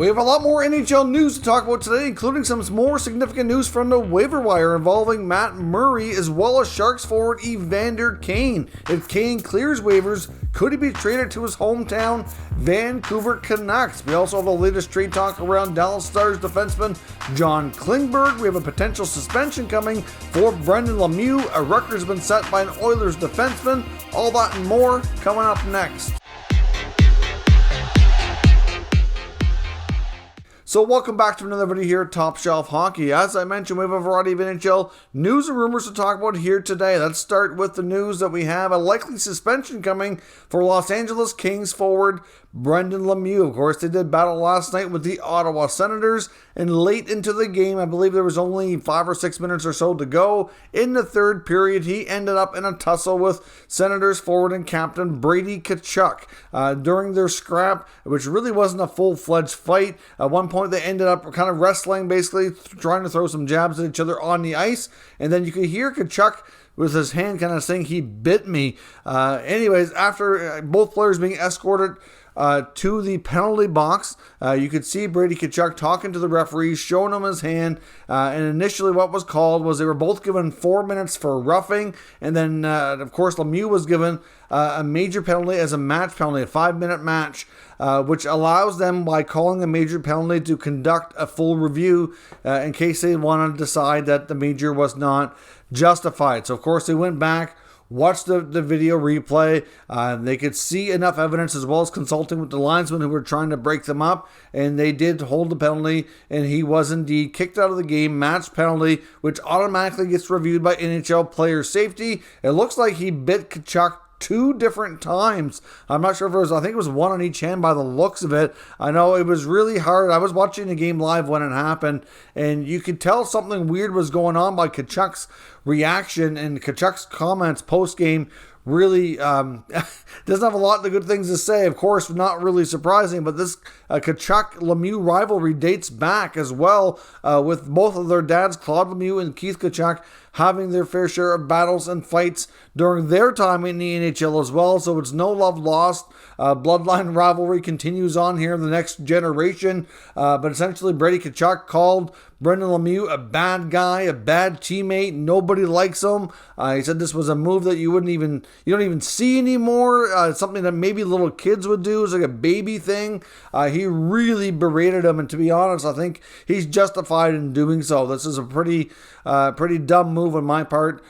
We have a lot more NHL news to talk about today, including some more significant news from the waiver wire involving Matt Murray as well as Sharks forward Evander Kane. If Kane clears waivers, could he be traded to his hometown Vancouver Canucks? We also have the latest trade talk around Dallas Stars defenseman John Klingberg. We have a potential suspension coming for Brendan Lemieux. A record has been set by an Oilers defenseman. All that and more coming up next. So welcome back to another video here at Top Shelf Hockey. As I mentioned, we have a variety of NHL news and rumors to talk about here today. Let's start with the news that we have a likely suspension coming for Los Angeles Kings forward Brendan Lemieux. Of course, they did battle last night with the Ottawa Senators, and late into the game, I believe there was only 5 or 6 minutes or so to go in the third period, he ended up in a tussle with Senators forward and captain Brady Tkachuk during their scrap, which really wasn't a full-fledged fight. At one point, they ended up kind of wrestling, basically trying to throw some jabs at each other on the ice, and then you could hear Tkachuk with his hand kind of saying, "He bit me." Anyways, after both players being escorted to the penalty box, you could see Brady Tkachuk talking to the referee, showing him his hand, and initially what was called was they were both given 4 minutes for roughing, and then of course Lemieux was given a major penalty as a match penalty, a 5-minute match, which allows them, by calling a major penalty, to conduct a full review in case they want to decide that the major was not justified. So of course they went back, watched the video replay. They could see enough evidence, as well as consulting with the linesmen who were trying to break them up, and they did hold the penalty, and he was indeed kicked out of the game, match penalty, which automatically gets reviewed by NHL player safety. It looks like he bit Tkachuk 2 different times. I'm not sure if it was, I think it was 1 on each hand by the looks of it. I know it was really hard. I was watching the game live when it happened, and you could tell something weird was going on by Tkachuk's reaction, and Tkachuk's comments post-game really doesn't have a lot of good things to say. Of course, not really surprising, but this Tkachuk-Lemieux rivalry dates back as well, with both of their dads, Claude Lemieux and Keith Tkachuk, having their fair share of battles and fights during their time in the NHL as well, so it's no love lost. Bloodline rivalry continues on here in the next generation, but essentially Brady Tkachuk called Brendan Lemieux a bad guy, a bad teammate. Nobody likes him. He said this was a move that you don't even see anymore. Something that maybe little kids would do. It's like a baby thing. He really berated him, and to be honest, I think he's justified in doing so. This is a pretty dumb move on my part.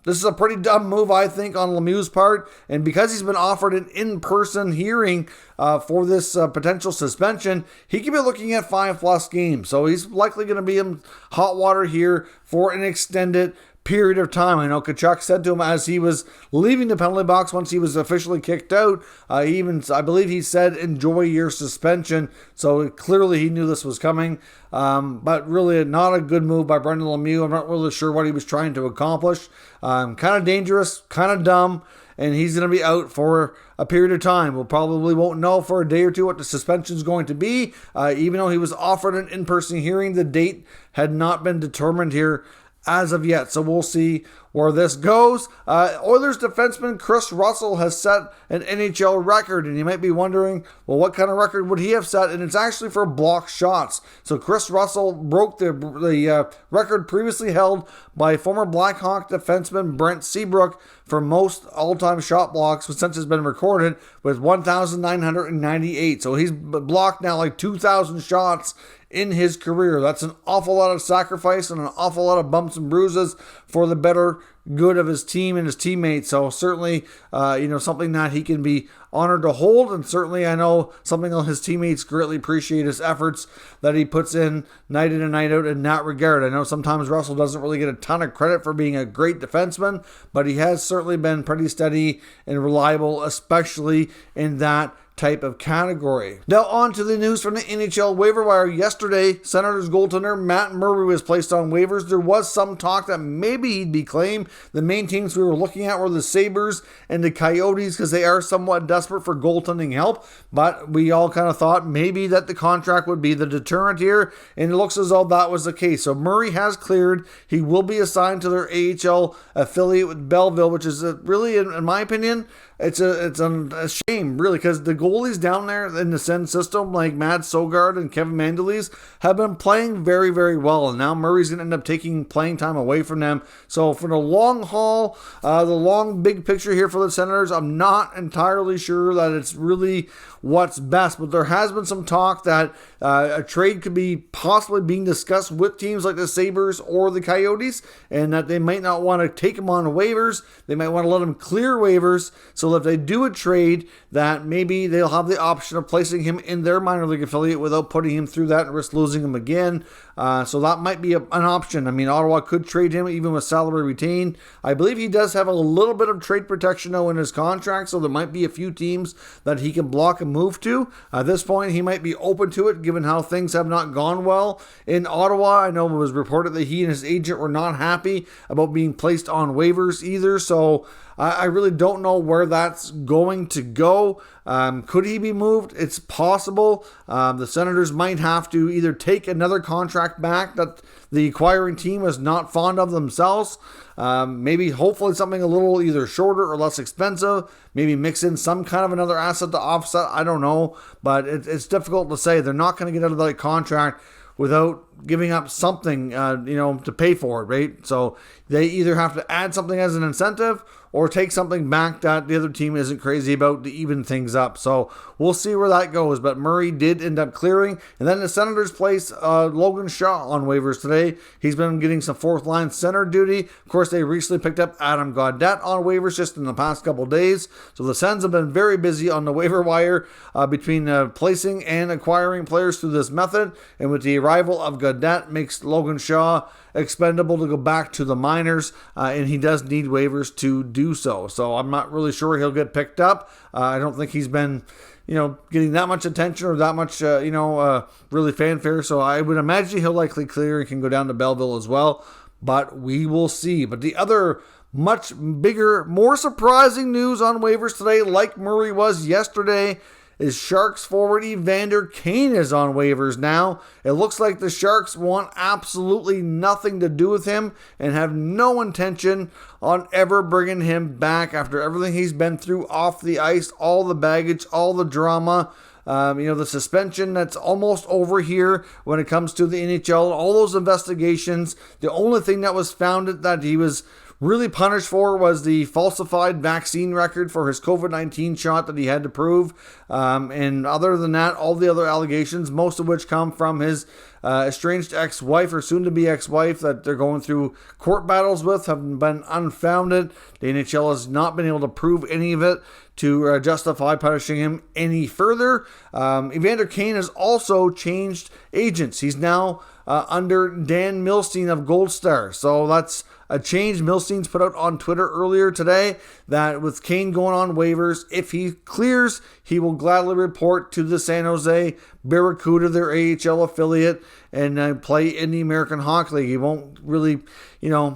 This is a pretty dumb move, I think, on Lemieux's part. And because he's been offered an in-person hearing for this potential suspension, he could be looking at 5+ games. So he's likely going to be in hot water here for an extended period of time. I know Tkachuk said to him as he was leaving the penalty box once he was officially kicked out, I believe he said, "Enjoy your suspension." So clearly he knew this was coming, but really not a good move by Brendan Lemieux. I'm not really sure what he was trying to accomplish. Kind of dangerous, kind of dumb, and he's going to be out for a period of time. We'll probably won't know for a day or two what the suspension is going to be. Even though he was offered an in-person hearing, the date had not been determined here as of yet, so we'll see where this goes. Oilers defenseman Kris Russell has set an NHL record, and you might be wondering, well, what kind of record would he have set? And it's actually for block shots. So Kris Russell broke the record previously held by former Blackhawk defenseman Brent Seabrook for most all-time shot blocks since it's been recorded, with 1,998. So he's blocked now like 2,000 shots in his career. That's an awful lot of sacrifice and an awful lot of bumps and bruises for the better good of his team and his teammates. So certainly, something that he can be honored to hold, and certainly I know something his teammates greatly appreciate his efforts that he puts in night and night out in that regard. I know sometimes Russell doesn't really get a ton of credit for being a great defenseman, but he has certainly been pretty steady and reliable, especially in that type of category. Now on to the news from the NHL waiver wire. Yesterday, Senators goaltender Matt Murray was placed on waivers. There was some talk that maybe he'd be claimed. The main teams we were looking at were the Sabres and the Coyotes, because they are somewhat desperate for goaltending help, but we all kind of thought maybe that the contract would be the deterrent here, and it looks as though that was the case. So Murray has cleared. He will be assigned to their AHL affiliate with Belleville, which is really, in my opinion, it's a shame, really, because the goalies down there in the Sens system, like Matt Sogard and Kevin Mandolese, have been playing very, very well. And now Murray's going to end up taking playing time away from them. So for the long haul, the long big picture here for the Senators, I'm not entirely sure that it's really what's best. But there has been some talk that a trade could be possibly being discussed with teams like the Sabres or the Coyotes, and that they might not want to take him on waivers. They might want to let him clear waivers, so if they do a trade, that maybe they'll have the option of placing him in their minor league affiliate without putting him through that and risk losing him again. So that might be an option. I mean, Ottawa could trade him even with salary retained. I believe he does have a little bit of trade protection though in his contract, so there might be a few teams that he can block and move to. At this point, he might be open to it given how things have not gone well in Ottawa. I know it was reported that he and his agent were not happy about being placed on waivers either, so I really don't know where that's going to go. Could he be moved? It's possible. The Senators might have to either take another contract back that the acquiring team is not fond of themselves. Maybe hopefully something a little either shorter or less expensive. Maybe mix in some kind of another asset to offset. I don't know. But it's difficult to say. They're not going to get out of that contract without giving up something, to pay for it, right? So they either have to add something as an incentive or take something back that the other team isn't crazy about to even things up. So we'll see where that goes. But Murray did end up clearing. And then the Senators placed Logan Shaw on waivers today. He's been getting some fourth line center duty. Of course, they recently picked up Adam Gaudette on waivers just in the past couple days. So the Sens have been very busy on the waiver wire between placing and acquiring players through this method. And with the arrival of Gaudette, makes Logan Shaw expendable to go back to the minors, and he does need waivers to do so. So I'm not really sure he'll get picked up. I don't think he's been, getting that much attention or that much, really fanfare. So I would imagine he'll likely clear and can go down to Belleville as well. But we will see. But the other much bigger, more surprising news on waivers today, like Murray was yesterday, is Sharks forward Evander Kane is on waivers now. It looks like the Sharks want absolutely nothing to do with him and have no intention on ever bringing him back after everything he's been through off the ice, all the baggage, all the drama. The suspension that's almost over here when it comes to the NHL, all those investigations. The only thing that was found that he was really punished for was the falsified vaccine record for his COVID-19 shot that he had to prove. And other than that, all the other allegations, most of which come from his estranged ex-wife or soon-to-be ex-wife that they're going through court battles with, have been unfounded. The NHL has not been able to prove any of it to justify punishing him any further. Evander Kane has also changed agents. He's now under Dan Milstein of Gold Star. So that's a change. Milstein's put out on Twitter earlier today that with Kane going on waivers, if he clears, he will gladly report to the San Jose Barracuda, their AHL affiliate, and play in the American Hockey League. He won't really,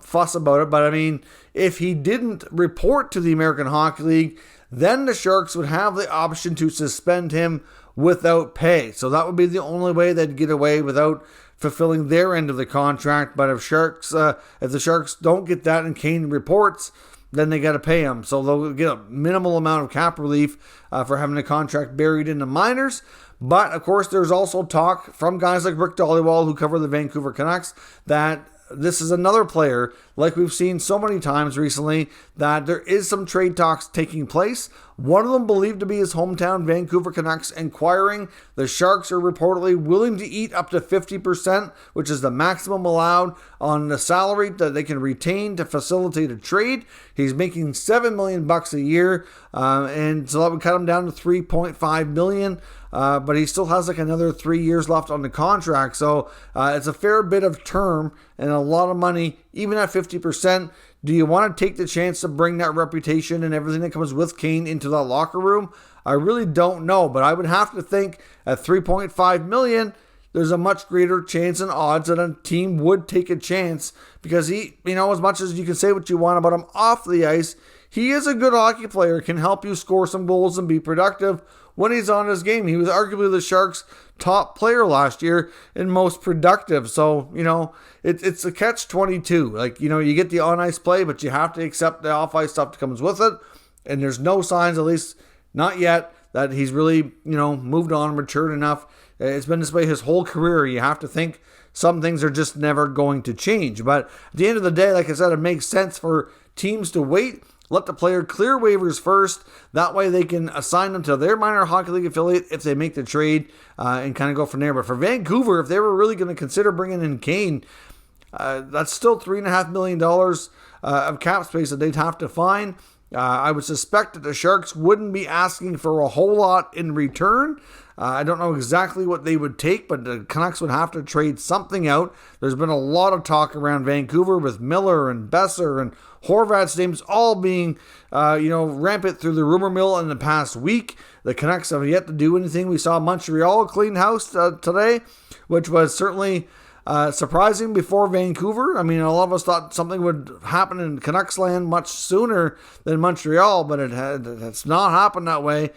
fuss about it. But I mean, if he didn't report to the American Hockey League, then the Sharks would have the option to suspend him without pay. So that would be the only way they'd get away without fulfilling their end of the contract. But if the Sharks don't get that and Kane reports, then they got to pay him. So they'll get a minimal amount of cap relief for having a contract buried in the minors. But of course, there's also talk from guys like Rick Dhaliwal, who cover the Vancouver Canucks, that this is another player, like we've seen so many times recently, that there is some trade talks taking place. One of them believed to be his hometown Vancouver Canucks inquiring. The Sharks are reportedly willing to eat up to 50%, which is the maximum allowed on the salary that they can retain to facilitate a trade. He's making $7 million a year, and so that would cut him down to $3.5 million. But he still has another 3 years left on the contract. So it's a fair bit of term and a lot of money, even at 50%. Do you want to take the chance to bring that reputation and everything that comes with Kane into that locker room? I really don't know, but I would have to think at $3.5 million, there's a much greater chance and odds that a team would take a chance because he, as much as you can say what you want about him off the ice, he is a good hockey player, can help you score some goals and be productive when he's on his game. He was arguably the Sharks' top player last year and most productive. So, it's a catch-22. You get the on-ice play, but you have to accept the off-ice stuff that comes with it. And there's no signs, at least not yet, that he's really, moved on and matured enough. It's been this way his whole career. You have to think some things are just never going to change. But at the end of the day, like I said, it makes sense for teams to wait, let the player clear waivers first. That way they can assign them to their minor hockey league affiliate if they make the trade and kind of go from there. But for Vancouver, if they were really going to consider bringing in Kane, that's still $3.5 million of cap space that they'd have to find. I would suspect that the Sharks wouldn't be asking for a whole lot in return. I don't know exactly what they would take, but the Canucks would have to trade something out. There's been a lot of talk around Vancouver with Miller and Besser and Horvat's names all being, rampant through the rumor mill in the past week. The Canucks have yet to do anything. We saw Montreal clean house today, which was certainly surprising before Vancouver. I mean, a lot of us thought something would happen in Canucks land much sooner than Montreal, but it's not happened that way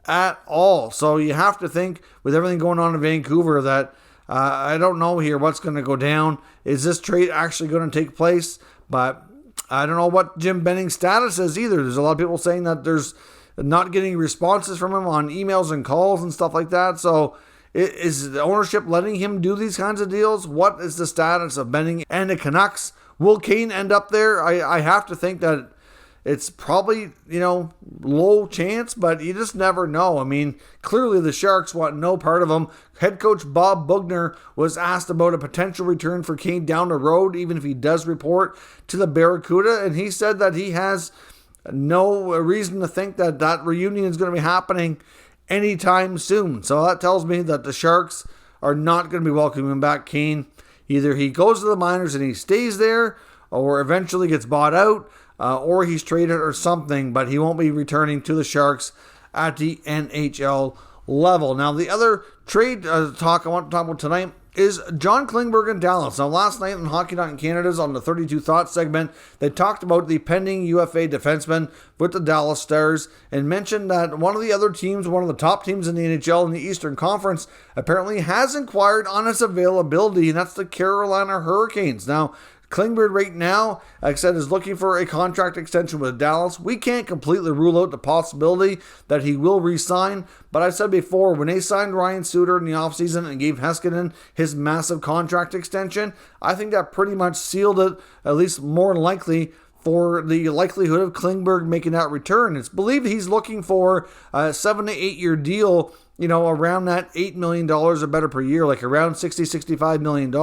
at all. So you have to think with everything going on in Vancouver that I don't know here what's going to go down. Is this trade actually going to take place? But I don't know what Jim Benning's status is either. There's a lot of people saying that there's not getting responses from him on emails and calls and stuff like that. So is the ownership letting him do these kinds of deals? What is the status of Benning and the Canucks? Will Kane end up there? I have to think that it's probably, low chance, but you just never know. I mean, clearly the Sharks want no part of him. Head coach Bob Bugner was asked about a potential return for Kane down the road, even if he does report to the Barracuda, and he said that he has no reason to think that reunion is going to be happening anytime soon. So that tells me that the Sharks are not going to be welcoming back Kane. Either he goes to the minors and he stays there, or eventually gets bought out, or he's traded or something, but he won't be returning to the Sharks at the NHL level. Now, the other trade talk I want to talk about tonight is John Klingberg in Dallas. Now, last night on Hockey Night in Canada's on the 32 Thoughts segment, they talked about the pending UFA defenseman with the Dallas Stars and mentioned that one of the other teams, one of the top teams in the NHL in the Eastern Conference, apparently has inquired on his availability, and that's the Carolina Hurricanes. Now, Klingberg right now, like I said, is looking for a contract extension with Dallas. We can't completely rule out the possibility that he will re-sign, but I said before, when they signed Ryan Suter in the offseason and gave Heiskanen his massive contract extension, I think that pretty much sealed it, at least more than likely, for the likelihood of Klingberg making that return. It's believed he's looking for a 7 to 8 year deal, around that $8 million or better per year, like around $65 million.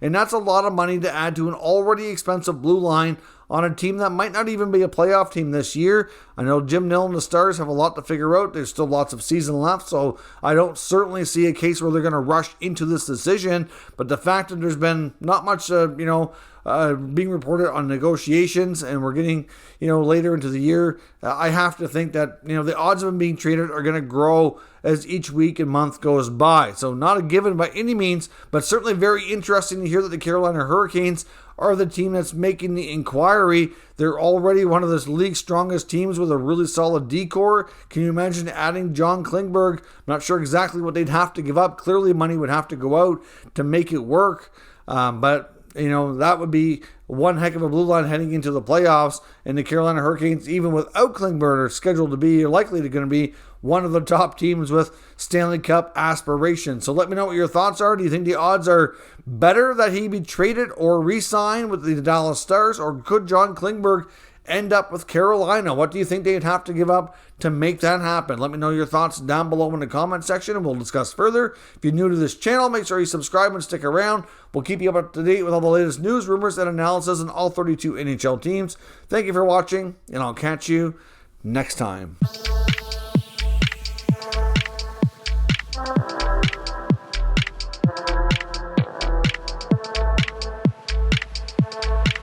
And that's a lot of money to add to an already expensive blue line on a team that might not even be a playoff team this year. I know Jim Nill and the Stars have a lot to figure out. There's still lots of season left, so I don't certainly see a case where they're going to rush into this decision. But the fact that there's been not much, being reported on negotiations, and we're getting, later into the year, I have to think that, the odds of him being traded are going to grow as each week and month goes by. So not a given by any means, but certainly very interesting to hear that the Carolina Hurricanes are the team that's making the inquiry. They're already one of the league's strongest teams with a really solid D-core. Can you imagine adding John Klingberg? I'm not sure exactly what they'd have to give up. Clearly money would have to go out to make it work. But that would be one heck of a blue line heading into the playoffs. And the Carolina Hurricanes, even without Klingberg, are scheduled to be, likely to going to be, one of the top teams with Stanley Cup aspirations. So let me know what your thoughts are. Do you think the odds are better that he be traded or re-signed with the Dallas Stars? Or could John Klingberg end up with Carolina? What do you think they'd have to give up to make that happen? Let me know your thoughts down below in the comment section, and we'll discuss further. If you're new to this channel, make sure you subscribe and stick around. We'll keep you up to date with all the latest news, rumors, and analysis on all 32 NHL teams. Thank you for watching, and I'll catch you next time.